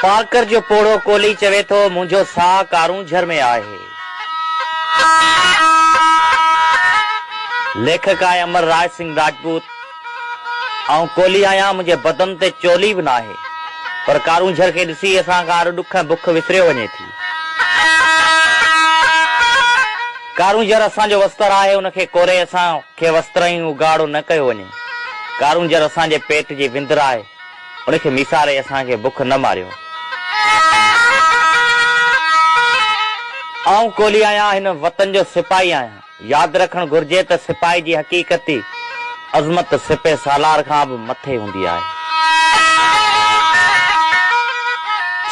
पाकर जो पोड़ो कोली चवे थो मुंहिंजो साह कारूं झर में आहे। लेखक आहे अमर राज सिंह राजपूत। आऊं कोली आहियां, मुंहिंजे बदन ते चोली बि नाहे, पर कारूं झर खे ॾिसी असांखां हर ॾुख बुख विसरियो वञे थी। कारूं झर असांजो वस्त्र आहे, उनखे कोरे असांखे वस्त्र ई उगाड़ो न कयो वञे। कारूं झर असांजे पेट जी विंदर आहे, उनखे मिसारे असांखे बुख न मारियो। आऊं कोली आहियां, हिन वतन जो सिपाही आहियां। यादि रखणु घुर्जे त सिपाही जी हक़ीक़ती अज़मत सिपे सालार खां बि मथे हूंदी आहे।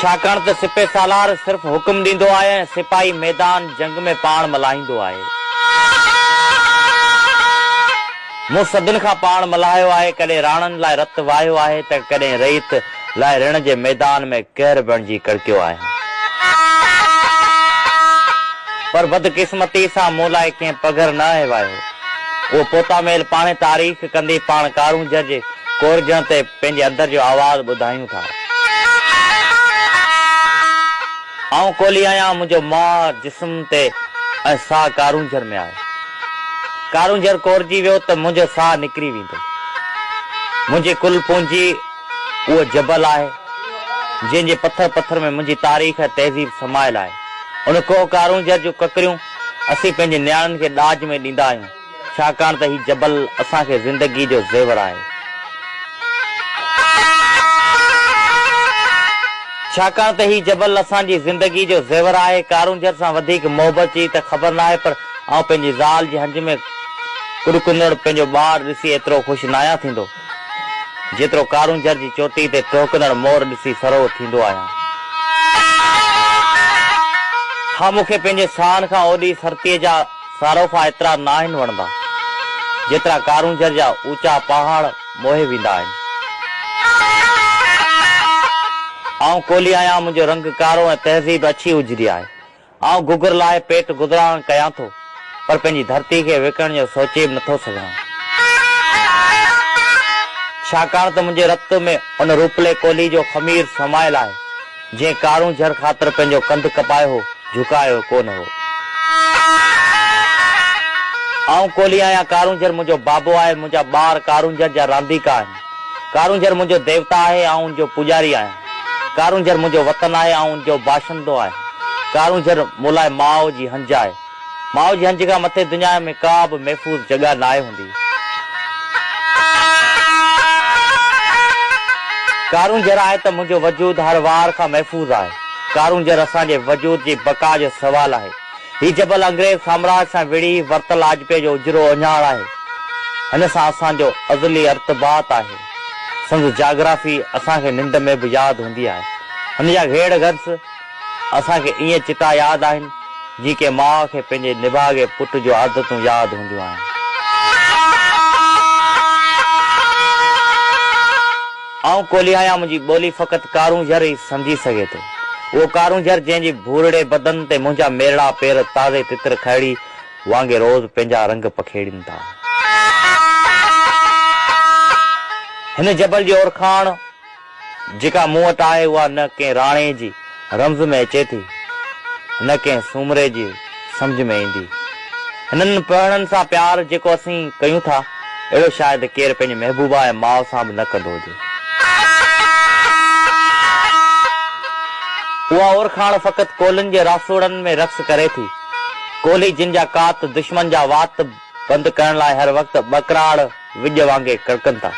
छाकाणि त सिपे सालार सिर्फ़ हुकुम ॾींदो आहे ऐं सिपाही मैदान जंग में पाण मल्हाईंदो आहे। मूं सदिन खां पाण मल्हायो आहे, कॾहिं राणनि लाइ रत वाहियो आहे त कॾहिं रईत लाइ रण जे मैदान में कहर बणिजी कड़कियो आहे। पर बदकिस्मती सां मूं लाइ कंहिं पघर न आहे वायो। उहो पोता मेल पाणे तारीफ़ कंदी पाण कारूं झर जे कोरजण ते पंहिंजे अंदर जो आवाज़ ॿुधायूं था। आऊं कोली आहियां, मुंहिंजो मां जिस्म ते ऐं साह कारूं झर में आहे। कारूं झर कोरजी वियो त मुंहिंजो साह निकिरी वेंदो। मुंहिंजी कुल पूंजी उहो जबल आहे जंहिंजे पथर पथर में मुंहिंजी तारीख़ ऐं तहज़ीब समायल आहे। उन को कारूं झर जूं ककरियूं असीं पंहिंजे न्याणियुनि खे ॾाज में ॾींदा आहियूं, छाकाणि त हीउ जबल असांखे ज़िंदगी जो ज़ेवर आहे। छाकाणि त हीउ जबल असांजी ज़िंदगी जो ज़ेवर आहे। कारूं झर सां वधीक मोहबत जी त ख़बर न आहे, पर आउं पंहिंजी ज़ाल जी हंज में कुड़कुंदड़ पंहिंजो ॿारु ॾिसी एतिरो ख़ुशि न आहियां थींदो जेतिरो कारूं झर जी चोटी ते टोकंदड़ मोर ॾिसी सरो थींदो आहियां। हा, मूंखे पंहिंजे साहन खां ओॾी सरतीअ जा सारोफा एतिरा न आहिनि वणंदा जेतिरा कारूं झर जा ऊचा पहाड़ मोहे वेंदा आहिनि। आउं कोली आहियां, मुंहिंजो रंग कारो ऐं तहज़ीब अछी उजरी आहे। आउं गुगर लाइ पेट गुज़रान कयां थो, पर पंहिंजी धरती खे विकण जो सोचे बि नथो सघां, छाकाणि त मुंहिंजे रत में उन रूपले कोली जो ख़मीर समायल आहे जंहिं कारूं झर ख़ातिर पंहिंजो कंधु कपायो हो, झुकायो कोन हो। आउं कोली आहियां, कारूं झर मुंहिंजो बाबो आहे। मुंहिंजा ॿार कारूं झर जा रांदीका आहिनि। कारूं झर मुंहिंजो देवता आहे, ऐं उनजो पुजारी आहियां। कारूं झर मुंहिंजो वतन आहे, ऐं उनजो बाशिंदो आहे। कारूं झर मूं लाइ माउ जी हंज आहे। माउ जी हंज खां मथे दुनिया में का बि महफ़ूज़ जॻह न आहे हूंदी। कारूं झर आहे त मुंहिंजो वजूद हर वार खां महफ़ूज़ आहे। कारूं झर असांजे वजूद जी बका जो सवाल आहे। हीउ जबल अंग्रेज़ साम्राज सां विड़ी वरतल आजपे जो उजरो अञाण आहे। हिन सां असांजो अज़ली अर्तबात आहे। संदसि जाग्राफी असांखे निंड में बि यादि हूंदी आहे। हुन जा घेड़ गर्स असांखे ईअं चिटा यादि आहिनि जीअं की माउ खे पंहिंजे निभागे पुट जो आदतूं यादि हूंदियूं आहिनि। आउं कोली आहियां, मुंहिंजी ॿोली फ़क़ति कारूं झर ई सम्झी सघे थो। उहो कारूं झर जंहिंजी भूरड़े बदन ते मुंहिंजा मेरड़ा पेर ताज़े तितर खड़ी वांगे रोज़ पंहिंजा रंग पखेड़ीनि था। हिन जबल जी ओरखाण जेका मूं वटि आहे, उहा न कंहिं राणे जी रम्ज़ में अचे थी, न कंहिं सूमरे जी सम्झ में ईंदी। हिननि पढ़णनि सां प्यार जेको असीं कयूं था, अहिड़ो शायदि केरु पंहिंजे महबूबा ऐं माउ सां बि न कंदो हुजे। उहा ओरखाण फ़क़ति कोलिन जे रासोड़नि में रक़्स करे थी। कोली जिन जा कात दुश्मन जा वात बंदि करण लाइ हर वक़्तु बकराड़ विॼ वांगे कड़कनि था।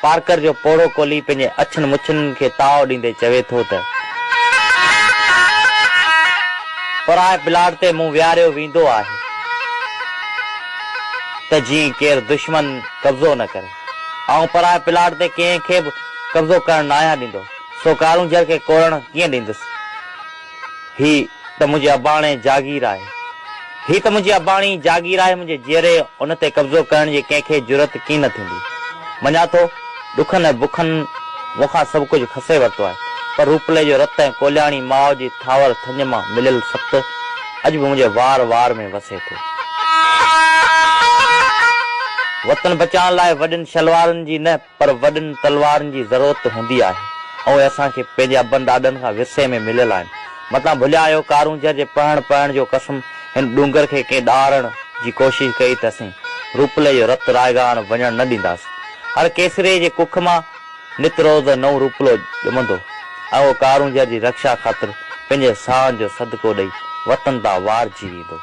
पारकर जो पोड़ो कोली पंहिंजे अछनि मुछनि खे ताव ॾींदे चवे थो त पराए प्लाट ते मूं विहारियो वेंदो आहे त जीअं केरु दुश्मन कब्ज़ो न करे। ऐं पराए प्लाट ते कंहिंखे बि कब्ज़ो करण न आहियां ॾींदो। सो कारूं झर खे कोरण कीअं ॾींदुसि? ही त मुंहिंजे अबाणे जागीर आहे। ही त मुंहिंजी अबाणी जागीर आहे। मुंहिंजे जीअरे उन ते कब्ज़ो करण जी कंहिंखे जुरत कीअं न थींदी। मञा थो ॾुखनि ऐं बुखनि मूंखां सभु कुझु खसे वरितो आहे, पर रूपले जो रत ऐं कोलियाणी माउ जी थावर थञ मां मिलियल सत अॼु बि मुंहिंजे वार वार में वसे थो। वतन बचाइण लाइ वॾनि शलवारनि जी न, पर वॾनि तलवारनि जी ज़रूरत हूंदी आहे। ऐं असांखे पंहिंजे अबनि ॾाॾनि खां विरसे में मिलियल आहिनि। मतां भुलिया आहियो कारूंजर जे पढ़ण जो कसम हिन डूंगर खे कंहिं ॾारण जी कोशिशि कई त असीं रूपले जो रत रायगान वञणु न ॾींदासीं। हर केसरे जे कुख मां नित रोज़ नओं रूपलो ॼमंदो ऐं उहो कारूंजर जी रक्षा ख़ातिर पंहिंजे साहनि जो सदको ॾेई वतन तां वारजी वेंदो।